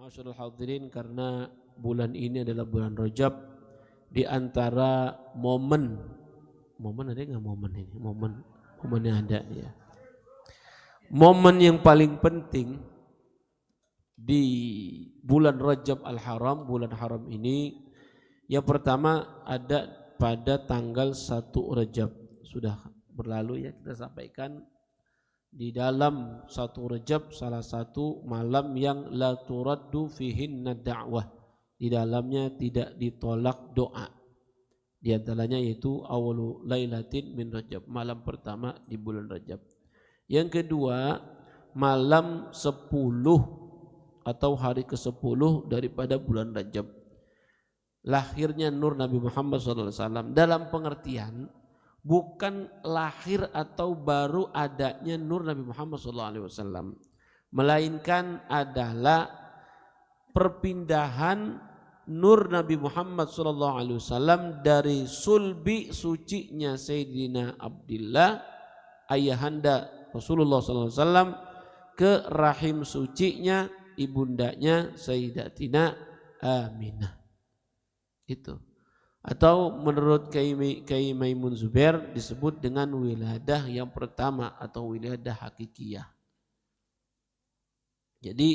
Masyarul hadirin, karena bulan ini adalah bulan Rajab, di antara momen ada nggak momen ini? Momennya ada ya. Momen yang paling penting di bulan Rajab Al-Haram, bulan haram ini, yang pertama ada pada tanggal 1 Rajab. Sudah berlalu ya, kita sampaikan di dalam 1 Rajab salah satu malam yang la turaddu fihinna da'wah, di dalamnya tidak ditolak doa. Di antaranya yaitu awalu lailatin min Rajab, malam pertama di bulan Rajab. Yang kedua, malam 10 atau hari ke-10 daripada bulan Rajab. Lahirnya nur Nabi Muhammad SAW, dalam pengertian bukan lahir atau baru adanya nur Nabi Muhammad SAW, melainkan adalah perpindahan nur Nabi Muhammad SAW dari sulbi sucinya Sayyidina Abdullah, ayahanda Rasulullah SAW, ke rahim sucinya ibundanya Sayyidatina Aminah. Itu. Atau menurut Kiai Maimun Zubair disebut dengan wiladah yang pertama atau wiladah hakikiyah. Jadi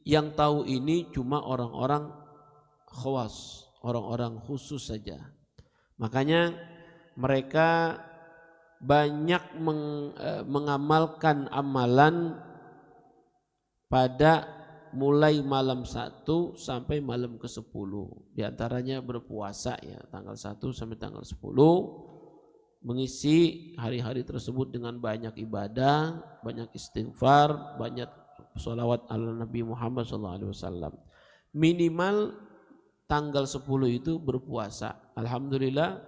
yang tahu ini cuma orang-orang khawas, orang-orang khusus saja. Makanya mereka banyak mengamalkan amalan pada mulai malam 1 sampai malam ke-10. Di antaranya berpuasa ya, tanggal 1 sampai tanggal 10, mengisi hari-hari tersebut dengan banyak ibadah, banyak istighfar, banyak sholawat ala Nabi Muhammad SAW. Minimal tanggal 10 itu berpuasa. Alhamdulillah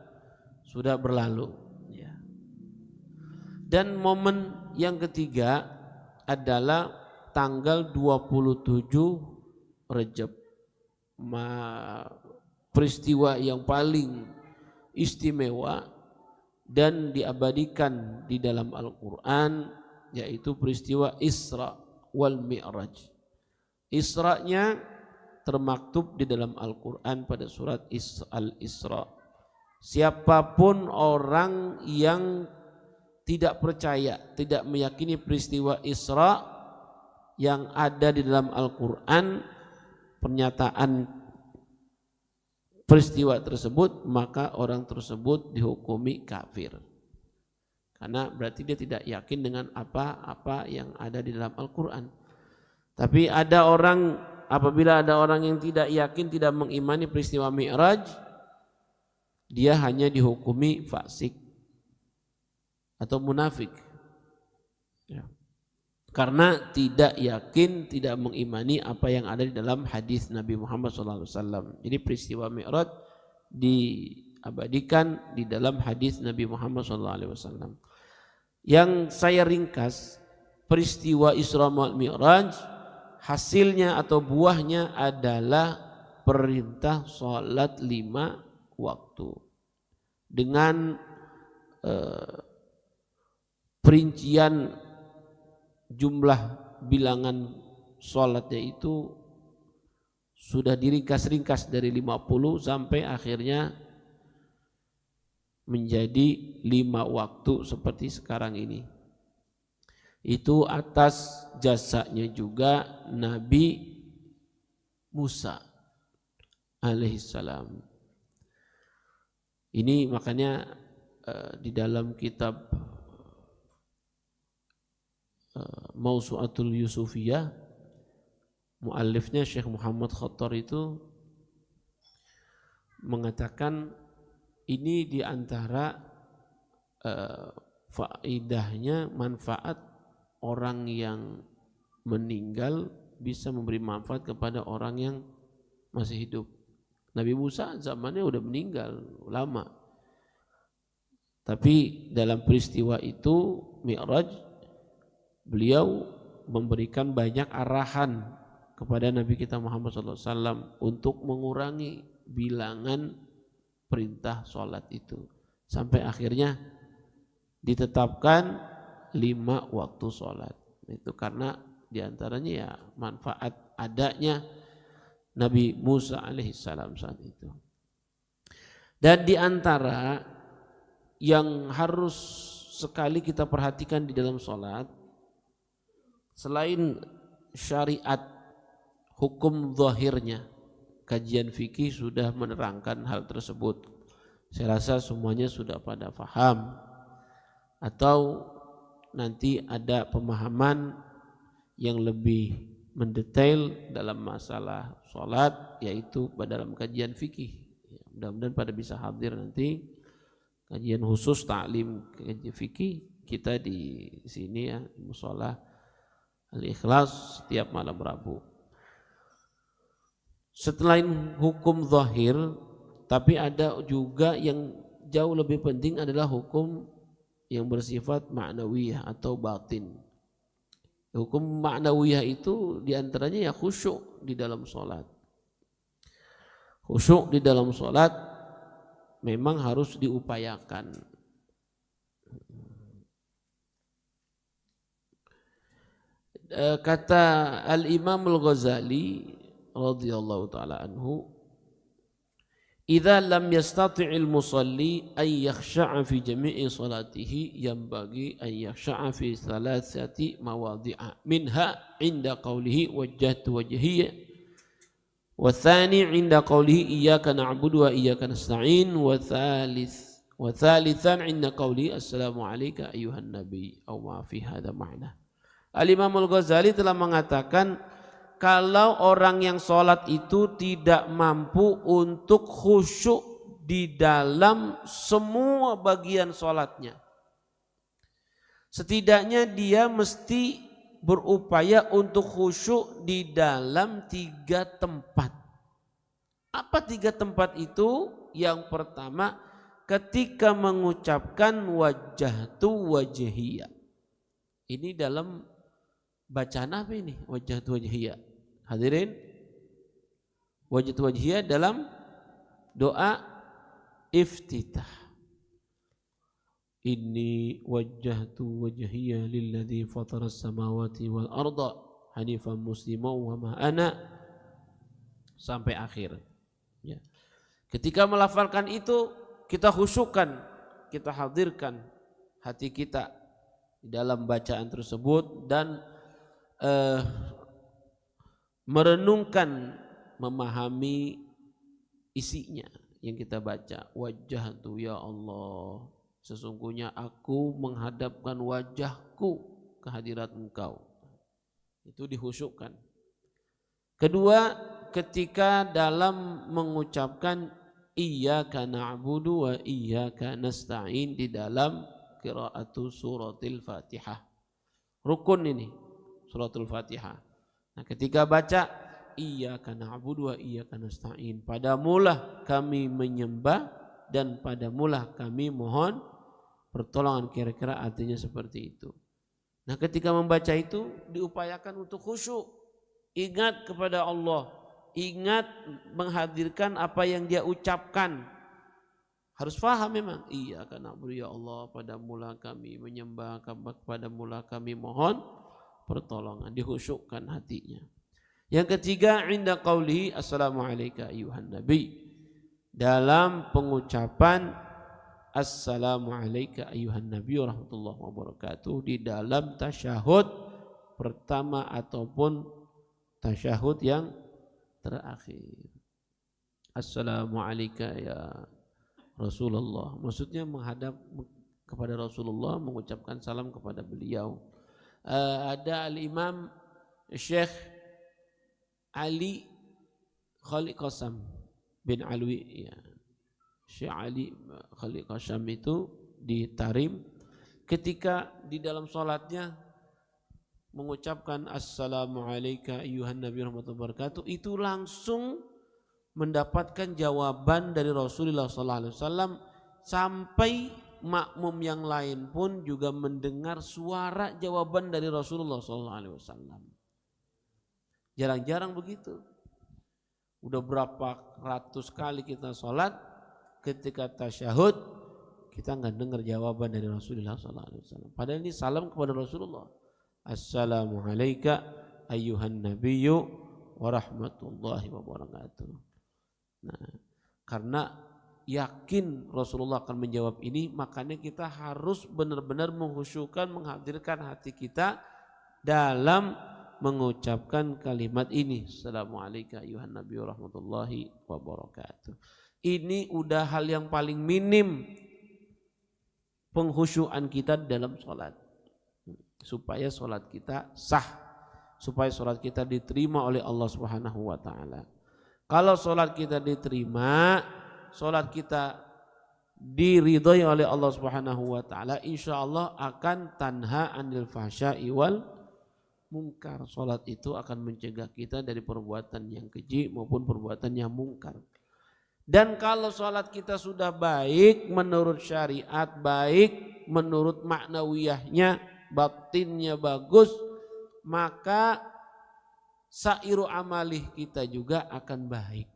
sudah berlalu ya. Dan momen yang ketiga adalah tanggal 27 Rajab, peristiwa yang paling istimewa dan diabadikan di dalam Al-Quran, yaitu peristiwa Isra wal Mi'raj. Isra-nya termaktub di dalam Al-Quran pada surat Al-Isra. Siapapun orang yang tidak percaya, tidak meyakini peristiwa Isra yang ada di dalam Al-Quran, pernyataan peristiwa tersebut, maka orang tersebut dihukumi kafir. Karena berarti dia tidak yakin dengan apa-apa yang ada di dalam Al-Quran. Tapi apabila ada orang yang tidak yakin, tidak mengimani peristiwa Mi'raj, dia hanya dihukumi fasik atau munafik. Ya. Karena tidak yakin, tidak mengimani apa yang ada di dalam hadis Nabi Muhammad SAW. Jadi peristiwa Mi'raj diabadikan di dalam hadis Nabi Muhammad SAW. Yang saya ringkas, peristiwa Isra wal Mi'raj hasilnya atau buahnya adalah perintah sholat 5 waktu dengan perincian jumlah bilangan sholatnya itu sudah diringkas-ringkas dari 50 sampai akhirnya menjadi 5 waktu seperti sekarang ini. Itu atas jasanya juga Nabi Musa alaihissalam. Ini makanya di dalam kitab Mausu'atul Yusufiyah, muallifnya Syekh Muhammad Khattar itu mengatakan ini diantara faidahnya, manfaat orang yang meninggal bisa memberi manfaat kepada orang yang masih hidup. Nabi Musa zamannya udah meninggal lama, tapi dalam peristiwa itu Mi'raj, beliau memberikan banyak arahan kepada Nabi kita Muhammad SAW untuk mengurangi bilangan perintah sholat itu. Sampai akhirnya ditetapkan 5 waktu sholat. Itu karena diantaranya ya manfaat adanya Nabi Musa alaihissalam saat itu. Dan di antara yang harus sekali kita perhatikan di dalam sholat, selain syariat hukum zahirnya, kajian fikih sudah menerangkan hal tersebut. Saya rasa semuanya sudah pada paham, atau nanti ada pemahaman yang lebih mendetail dalam masalah sholat, yaitu dalam kajian fikih. Mudah-mudahan pada bisa hadir nanti kajian khusus taklim kajian fikih kita di sini ya, di Mushola Al-Ikhlas setiap malam Rabu. Selain hukum zahir, tapi ada juga yang jauh lebih penting adalah hukum yang bersifat ma'nawiyah atau batin. Hukum ma'nawiyah itu diantaranya ya khusyuk di dalam sholat. Khusyuk di dalam sholat memang harus diupayakan. Kata Al-Imam Al-Ghazali radhiyallahu ta'ala anhu, idza lam yastati'il musalli ay yakhsha'a fi jami'i salatihi yanbaghi an yakhsha'a fi thalathati mawadhi'a minha 'inda qawlihi wajjahtu wajhiya wa thani 'inda qawlihi iyyaka na'budu wa iyyaka nasta'in wa thalithan 'inda qawlihi assalamu alayka ayyuhan nabi aw ma fi hadha ma'na. Al-Imam Al-Ghazali telah mengatakan kalau orang yang sholat itu tidak mampu untuk khusyuk di dalam semua bagian sholatnya, setidaknya dia mesti berupaya untuk khusyuk di dalam 3 tempat. Apa 3 tempat itu? Yang pertama, ketika mengucapkan wajjahtu wajhiya. Ini dalam bacaan apa ini? Wajjahtu wajhiya. Hadirin, wajjahtu wajhiya dalam doa iftitah. Inni wajjahtu wajhiya lilladzi fataras samawati wal arda hanifan musliman wa ma ana sampai akhir. Ya. Ketika melafalkan itu kita khusyukkan, kita hadirkan hati kita di dalam bacaan tersebut dan merenungkan, memahami isinya yang kita baca. Wajjahtu ya Allah, sesungguhnya aku menghadapkan wajahku ke hadirat Engkau. Itu dihusyukkan. Kedua, ketika dalam mengucapkan iyyaka na'budu wa iyyaka nasta'in di dalam qiraatu suratil Fatihah. Rukun ini suratul Fatihah. Nah, ketika baca iyyaka na'budu wa iyyaka nasta'in, padamulah kami menyembah dan padamulah kami mohon pertolongan, kira-kira artinya seperti itu. Nah, ketika membaca itu diupayakan untuk khusyuk, ingat kepada Allah, ingat menghadirkan apa yang dia ucapkan. Harus paham memang, iyyaka na'budu ya Allah, padamulah kami menyembah, padamulah kami mohon pertolongan, dikhusyukkan hatinya. Yang ketiga, inda qaulihi assalamu alayka ayyuhan nabi, dalam pengucapan assalamu alayka ayyuhan nabi warahmatullahi wabarakatuh di dalam tasyahud pertama ataupun tasyahud yang terakhir. Assalamu alayka ya Rasulullah, maksudnya menghadap kepada Rasulullah, mengucapkan salam kepada beliau. Ada Al-Imam Syekh Ali Khalid Qasam bin Alwi, ya. Syekh Ali Khalid Qasam itu di Tarim, ketika di dalam sholatnya mengucapkan assalamu alayka ayyuhan nabi warahmatullahi wabarakatuh, itu langsung mendapatkan jawaban dari Rasulullah SAW, sampai makmum yang lain pun juga mendengar suara jawaban dari Rasulullah SAW. Jarang-jarang begitu. Udah berapa ratus kali kita sholat, ketika tasyahud kita nggak dengar jawaban dari Rasulullah SAW. Padahal ini salam kepada Rasulullah. Assalamu alayka ayyuhan nabiyyu warahmatullahi wabarakatuh. Nah, karena yakin Rasulullah akan menjawab ini, makanya kita harus benar-benar mengkhusyukkan, menghadirkan hati kita dalam mengucapkan kalimat ini. Assalamualaikum ayuhan nabi warahmatullahi wabarakatuh. Ini udah hal yang paling minim pengkhusyukan kita dalam sholat, supaya sholat kita sah, supaya sholat kita diterima oleh Allah Subhanahu wa ta'ala. Kalau sholat kita diterima, sholat kita diridhoi oleh Allah Subhanahu wa ta'ala, insya Allah akan tanha anil fahsya'i wal munkar. Sholat itu akan mencegah kita dari perbuatan yang keji maupun perbuatan yang mungkar. Dan kalau sholat kita sudah baik menurut syariat, baik menurut maknawiyahnya, batinnya bagus, maka sairu amalih kita juga akan baik.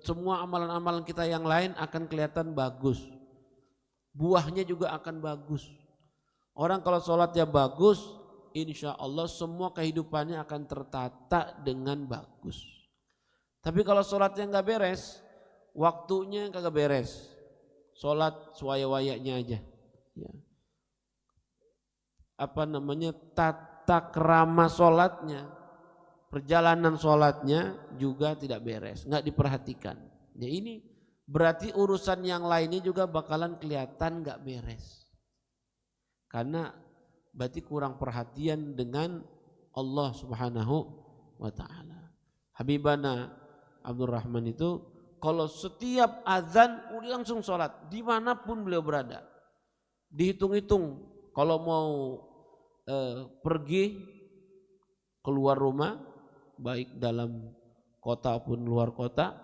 Semua amalan-amalan kita yang lain akan kelihatan bagus. Buahnya juga akan bagus. Orang kalau sholatnya bagus, insya Allah semua kehidupannya akan tertata dengan bagus. Tapi kalau sholatnya nggak beres, waktunya kagak beres, sholat suwaya-wayanya aja. Ya. Tata kerama sholatnya, perjalanan sholatnya juga tidak beres, nggak diperhatikan. Ya ini berarti urusan yang lainnya juga bakalan kelihatan nggak beres, karena berarti kurang perhatian dengan Allah Subhanahu wa ta'ala. Habibana Abdurrahman itu kalau setiap azan langsung sholat dimanapun beliau berada. Dihitung-hitung kalau mau pergi keluar rumah, baik dalam kota pun luar kota,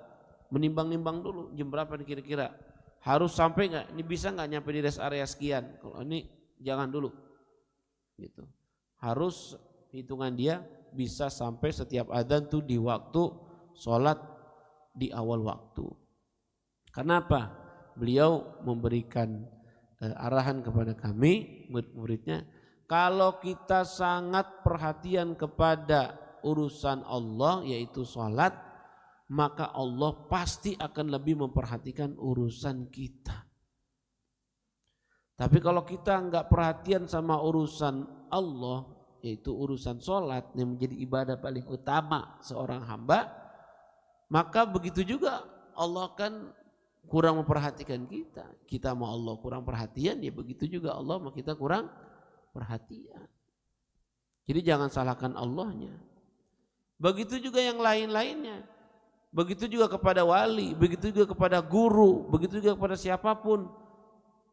menimbang-nimbang dulu jam berapa kira-kira, harus sampai nggak, ini bisa nggak nyampe di rest area sekian, kalau ini jangan dulu gitu. Harus hitungan dia bisa sampai setiap adzan tuh di waktu sholat di awal waktu. Kenapa? Beliau memberikan arahan kepada kami murid-muridnya, kalau kita sangat perhatian kepada urusan Allah yaitu sholat, maka Allah pasti akan lebih memperhatikan urusan kita. Tapi kalau kita enggak perhatian sama urusan Allah, yaitu urusan sholat yang menjadi ibadah paling utama seorang hamba, maka begitu juga Allah kan kurang memperhatikan kita. Kita mau Allah kurang perhatian, ya begitu juga Allah mau kita kurang perhatian. Jadi jangan salahkan Allahnya. Begitu juga yang lain-lainnya. Begitu juga kepada wali, begitu juga kepada guru, begitu juga kepada siapapun.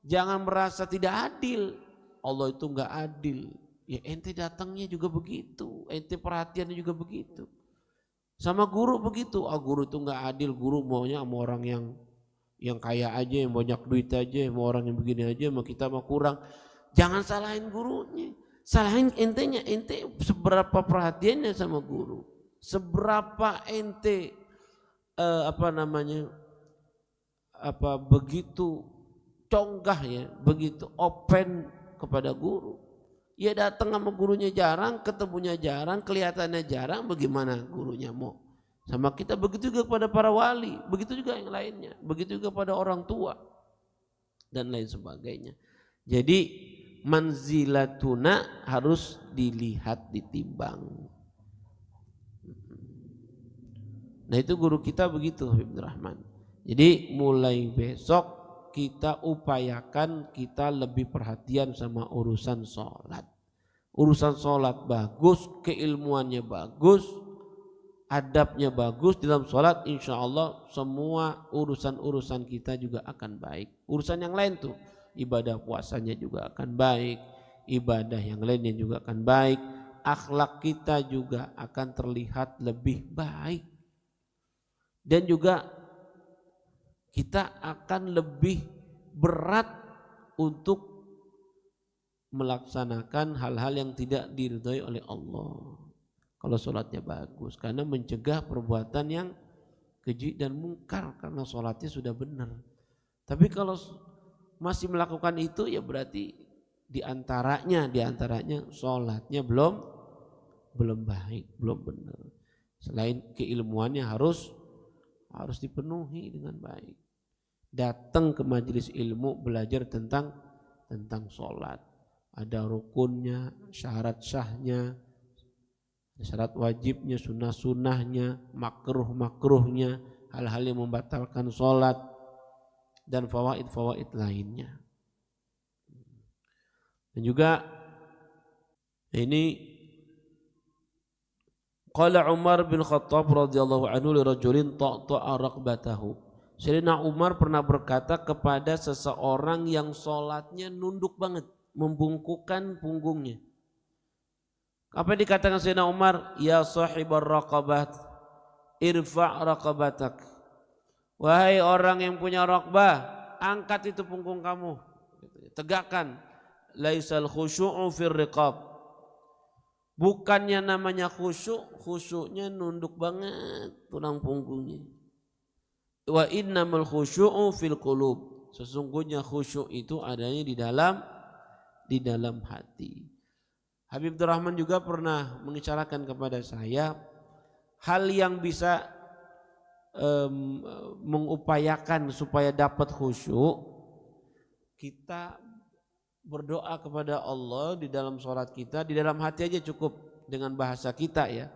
Jangan merasa tidak adil. Allah itu enggak adil. Ya ente datangnya juga begitu, ente perhatiannya juga begitu. Sama guru begitu, guru itu enggak adil, guru maunya sama orang yang kaya aja, yang banyak duit aja, mau orang yang begini aja, mau kita mau kurang. Jangan salahin gurunya, salahin entenya, ente seberapa perhatiannya sama guru, seberapa ente begitu conggah ya, begitu open kepada guru. Ya datang sama gurunya jarang, ketemunya jarang, kelihatannya jarang, bagaimana gurunya mau? Sama kita begitu juga kepada para wali, begitu juga yang lainnya, begitu juga pada orang tua dan lain sebagainya. Jadi manzilatuna harus dilihat, ditimbang. Nah itu guru kita begitu, Habibur Rahman. Jadi mulai besok kita upayakan kita lebih perhatian sama urusan sholat. Urusan sholat bagus, keilmuannya bagus, adabnya bagus dalam sholat, insya Allah semua urusan-urusan kita juga akan baik. Urusan yang lain tuh, ibadah puasanya juga akan baik, ibadah yang lainnya juga akan baik, akhlak kita juga akan terlihat lebih baik. Dan juga kita akan lebih berat untuk melaksanakan hal-hal yang tidak diridhai oleh Allah. Kalau sholatnya bagus, karena mencegah perbuatan yang keji dan mungkar, karena sholatnya sudah benar. Tapi kalau masih melakukan itu, ya berarti diantaranya sholatnya belum baik, belum benar. Selain keilmuannya harus dipenuhi dengan baik. Datang ke majelis ilmu belajar tentang sholat. Ada rukunnya, syarat sahnya, syarat wajibnya, sunnah-sunnahnya, makruh-makruhnya, hal-hal yang membatalkan sholat, dan fawaid-fawaid lainnya. Dan juga ini qala Umar bin Khattab radhiyallahu anhu li rajulin ta'ta'a raqbatahu. Sayyidina Umar pernah berkata kepada seseorang yang sholatnya nunduk banget, membungkukkan punggungnya. Apa yang dikatakan Sayyidina Umar? Ya sahibar raqabat, irfa' raqabatak. Wahai orang yang punya raqbah, angkat itu punggung kamu, tegakkan. Laisal khusyu'u fir riqab. Bukannya namanya khusyuk, khusyuknya nunduk banget tulang punggungnya. Wa innamal khusyu'u fil qulub. Sesungguhnya khusyuk itu adanya di dalam hati. Habib Abdurrahman juga pernah mengisyaratkan kepada saya hal yang bisa mengupayakan supaya dapat khusyuk. Kita berdoa kepada Allah di dalam sholat kita, di dalam hati aja cukup dengan bahasa kita ya.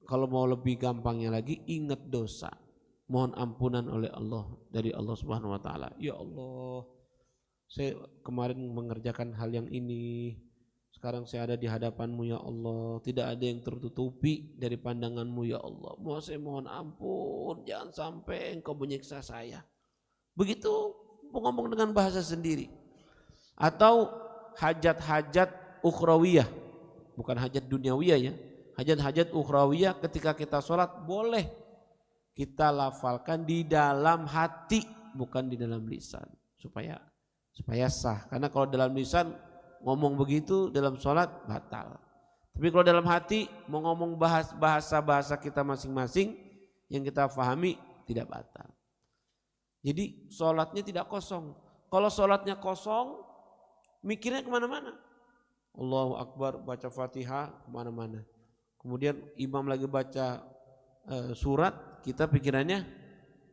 Kalau mau lebih gampangnya lagi, ingat dosa, mohon ampunan oleh Allah dari Allah Subhanahu Wa Taala. Ya Allah, saya kemarin mengerjakan hal yang ini, sekarang saya ada di hadapan-Mu ya Allah, tidak ada yang tertutupi dari pandangan-Mu ya Allah. Saya mohon ampun, jangan sampai Engkau menyiksa saya. Begitu ngomong dengan bahasa sendiri. Atau hajat-hajat ukhrawiyah, bukan hajat duniawiyah ya, hajat-hajat ukhrawiyah ketika kita sholat boleh kita lafalkan di dalam hati, bukan di dalam lisan, supaya sah. Karena kalau dalam lisan ngomong begitu dalam sholat batal. Tapi kalau dalam hati mau ngomong bahasa kita masing-masing yang kita fahami tidak batal. Jadi sholatnya tidak kosong. Kalau sholatnya kosong, mikirnya kemana-mana. Allahu Akbar, baca Fatihah kemana-mana. Kemudian imam lagi baca surat, kita pikirannya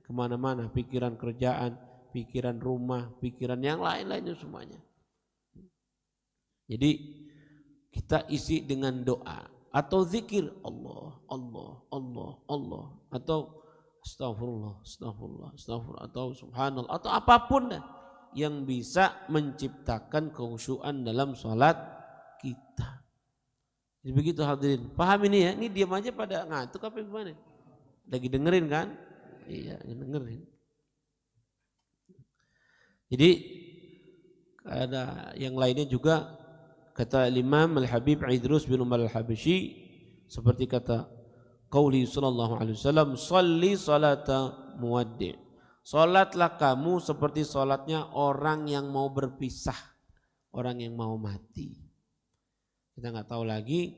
kemana-mana. Pikiran kerjaan, pikiran rumah, pikiran yang lain-lainnya semuanya. Jadi kita isi dengan doa atau zikir Allah, Allah, Allah, Allah, atau astagfirullah, astagfirullah, astagfirullah, atau subhanallah, atau apapun dah yang bisa menciptakan kekhusyuan dalam sholat kita. Jadi begitu hadirin. Paham ini ya? Ini diam aja pada ngantuk apa gimana? Lagi dengerin kan? Iya, dengerin. Jadi ada yang lainnya juga, kata Imam Al-Habib Idrus bin Umar Al-Habsyi, seperti kata qauli sallallahu alaihi wasallam, shalli salata muwaddi'. Salatlah kamu seperti salatnya orang yang mau berpisah, orang yang mau mati. Kita nggak tahu lagi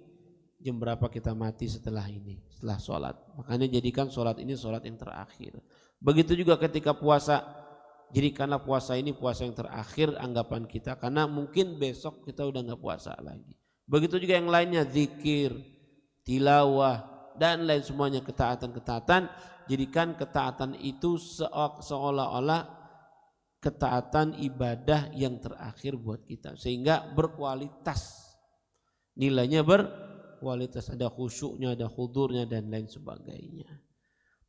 jam berapa kita mati setelah ini, setelah salat. Makanya jadikan salat ini salat yang terakhir. Begitu juga ketika puasa, jadikanlah puasa ini puasa yang terakhir anggapan kita, karena mungkin besok kita udah nggak puasa lagi. Begitu juga yang lainnya, zikir, tilawah, dan lain semuanya ketaatan-ketaatan. Jadikan ketaatan itu seolah-olah ketaatan ibadah yang terakhir buat kita, sehingga berkualitas, nilainya berkualitas, ada khusyuknya, ada khudurnya, dan lain sebagainya.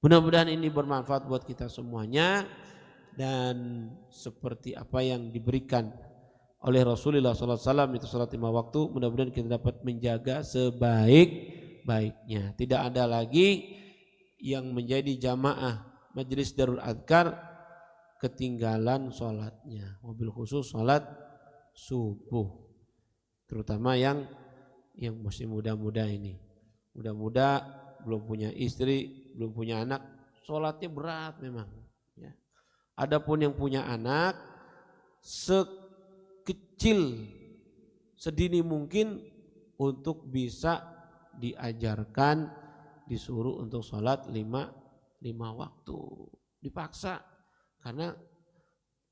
Mudah-mudahan ini bermanfaat buat kita semuanya, dan seperti apa yang diberikan oleh Rasulullah SAW itu salat 5 waktu, mudah-mudahan kita dapat menjaga sebaik-baiknya. Tidak ada lagi yang menjadi jamaah majelis Darul Adhkar ketinggalan sholatnya, wabil khusus sholat subuh, terutama yang masih muda-muda ini, muda-muda belum punya istri, belum punya anak, sholatnya berat memang ya. Adapun yang punya anak, sekecil sedini mungkin untuk bisa diajarkan, disuruh untuk sholat 5 waktu, dipaksa, karena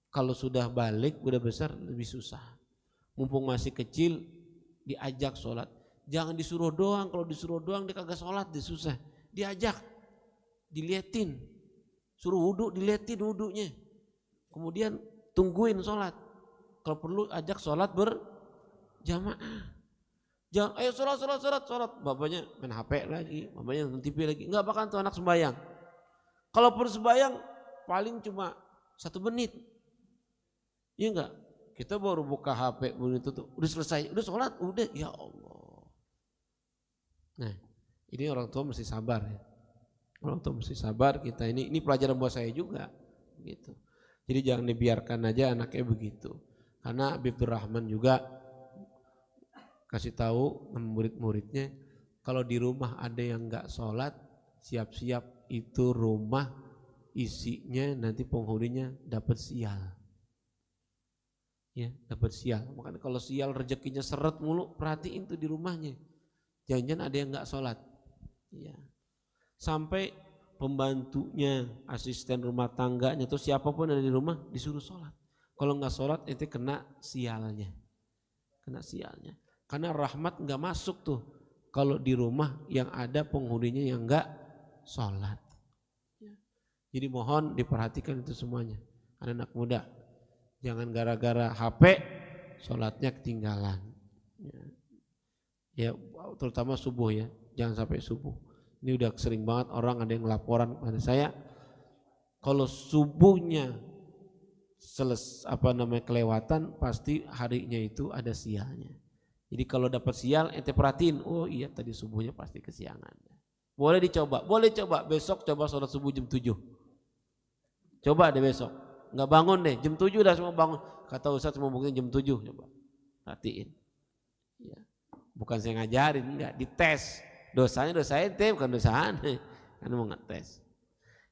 kalau sudah balik, udah besar lebih susah. Mumpung masih kecil diajak sholat, Jangan disuruh doang, kalau disuruh doang dia kagak sholat, dia susah. Diajak, diliatin, suruh wudhu, diliatin wudhunya. Kemudian tungguin sholat. Kalau perlu ajak sholat berjamaah. Jangan, ayo sholat. Bapaknya main HP lagi, bapaknya nonton TV lagi. Enggak bakal tuh anak sembahyang. Kalau perlu sembahyang paling cuma 1 menit. Iya enggak? Kita baru buka HP begitu tuh, udah selesai, udah sholat, udah, ya Allah. Nah, ini orang tua mesti sabar ya. Orang tua mesti sabar, kita ini pelajaran buat saya juga gitu. Jadi jangan dibiarkan aja anaknya begitu. Karena Habibur Rahman juga kasih tahu murid-muridnya, kalau di rumah ada yang enggak sholat, siap-siap itu rumah isinya nanti penghuninya dapat sial. Ya, dapat sial. Makanya kalau sial rezekinya seret mulu, perhatiin tuh di rumahnya. Jangan-jangan ada yang enggak sholat. Ya. Sampai pembantunya, asisten rumah tangganya, atau siapapun ada di rumah disuruh sholat. Kalau enggak sholat itu kena sialnya. Kena sialnya. Karena rahmat enggak masuk tuh kalau di rumah yang ada penghuninya yang enggak sholat. Ya. Jadi mohon diperhatikan itu semuanya. Anak-anak muda, jangan gara-gara HP sholatnya ketinggalan. Ya, terutama subuh ya, jangan sampai subuh. Ini udah sering banget orang ada yang laporan pada saya, kalau subuhnya kelewatan, pasti harinya itu ada sialnya. Jadi kalau dapat sial, ente perhatiin, oh iya tadi subuhnya pasti kesiangan. Boleh coba besok coba sholat subuh jam 7. Coba deh besok, nggak bangun deh, jam 7 udah semua bangun. Kata Ustaz semua mungkin jam 7, coba perhatiin. Ya. Bukan saya ngajarin, enggak, dites. Dosanya dosa ente, bukan dosa aneh. Karena mau ngetes.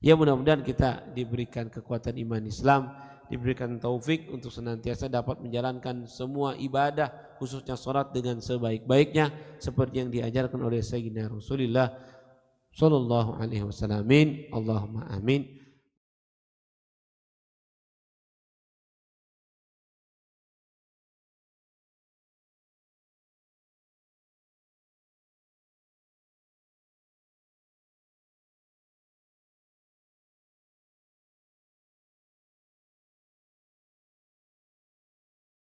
Ya mudah-mudahan kita diberikan kekuatan iman Islam, diberikan taufik untuk senantiasa dapat menjalankan semua ibadah, khususnya sholat dengan sebaik-baiknya, seperti yang diajarkan oleh Sayyidina Rasulullah sallallahu alaihi wasallam. Allahumma amin.